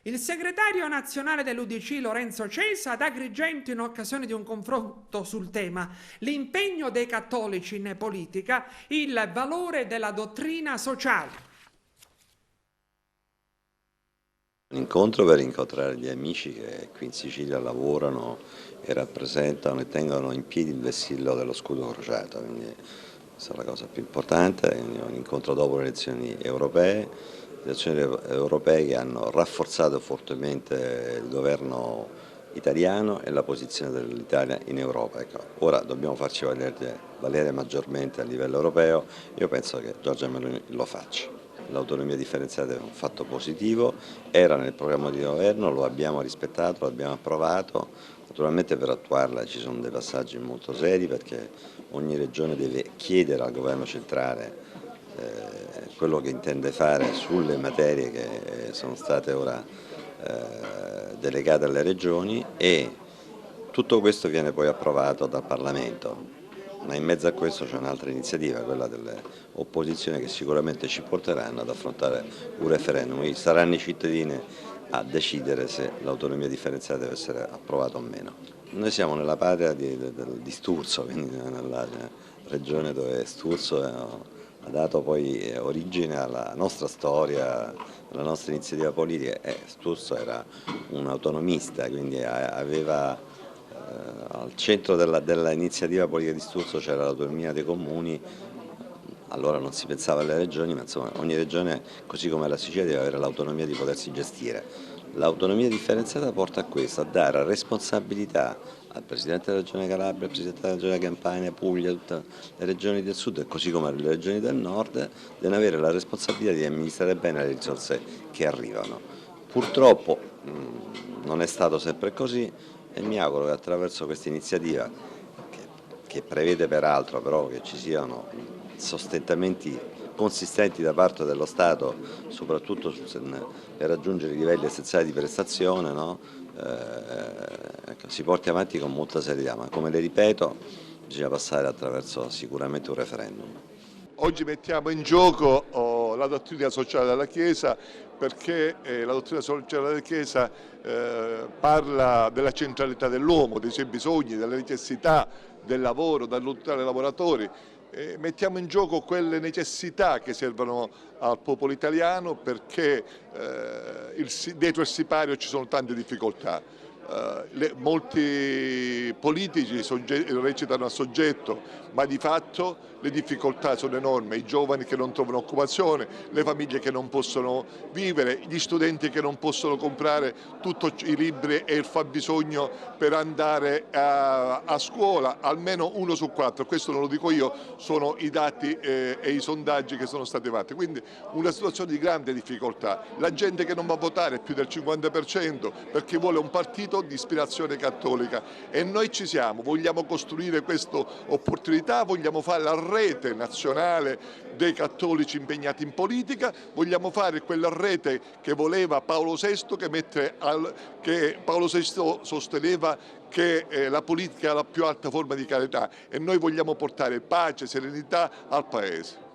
Il segretario nazionale dell'UDC Lorenzo Cesa ad Agrigento in occasione di un confronto sul tema l'impegno dei cattolici in politica, il valore della dottrina sociale. Un incontro per incontrare gli amici che qui in Sicilia lavorano e rappresentano e tengono in piedi il vessillo dello scudo crociato, quindi questa è la cosa più importante, quindi un incontro dopo le elezioni europee che hanno rafforzato fortemente il governo italiano e la posizione dell'Italia in Europa. Ecco, ora dobbiamo farci valere maggiormente a livello europeo, io penso che Giorgia Meloni lo faccia. L'autonomia differenziata è un fatto positivo, era nel programma di governo, lo abbiamo rispettato, lo abbiamo approvato, naturalmente per attuarla ci sono dei passaggi molto seri perché ogni regione deve chiedere al governo centrale quello che intende fare sulle materie che sono state ora delegate alle regioni e tutto questo viene poi approvato dal Parlamento. Ma in mezzo a questo c'è un'altra iniziativa, quella delle opposizioni che sicuramente ci porteranno ad affrontare un referendum. Saranno i cittadini a decidere se l'autonomia differenziata deve essere approvata o meno. Noi siamo nella patria di Sturzo, quindi nella regione dove Sturzo ha dato poi origine alla nostra storia, alla nostra iniziativa politica. Sturzo era un autonomista, quindi aveva al centro dell'iniziativa politica di Sturzo c'era l'autonomia dei comuni, allora non si pensava alle regioni, ma insomma ogni regione, così come la Sicilia, deve avere l'autonomia di potersi gestire. L'autonomia differenziata porta a questo, a dare responsabilità al Presidente della Regione Calabria, al Presidente della Regione Campania, Puglia, tutte le regioni del sud, così come le regioni del nord, devono avere la responsabilità di amministrare bene le risorse che arrivano. Purtroppo non è stato sempre così e mi auguro che attraverso questa iniziativa, che prevede peraltro però che ci siano sostentamenti consistenti da parte dello Stato, soprattutto per raggiungere i livelli essenziali di prestazione, no? Ecco, si porti avanti con molta serietà, ma come le ripeto bisogna passare attraverso sicuramente un referendum. Oggi mettiamo in gioco la dottrina sociale della Chiesa perché la dottrina sociale della Chiesa parla della centralità dell'uomo, dei suoi bisogni, delle necessità del lavoro, da tutelare i lavoratori. Mettiamo in gioco quelle necessità che servono al popolo italiano perché dietro il sipario ci sono tante difficoltà. Molti politici recitano a soggetto, ma di fatto le difficoltà sono enormi, i giovani che non trovano occupazione, le famiglie che non possono vivere, gli studenti che non possono comprare tutti i libri e il fabbisogno per andare a scuola, almeno 1 su 4, questo non lo dico io, sono i dati e i sondaggi che sono stati fatti, quindi una situazione di grande difficoltà. La gente che non va a votare è più del 50% perché vuole un partito di ispirazione cattolica e noi ci siamo, vogliamo costruire questa opportunità, vogliamo fare la rete nazionale dei cattolici impegnati in politica, vogliamo fare quella rete che voleva Paolo VI, che Paolo VI sosteneva che la politica è la più alta forma di carità e noi vogliamo portare pace e serenità al Paese.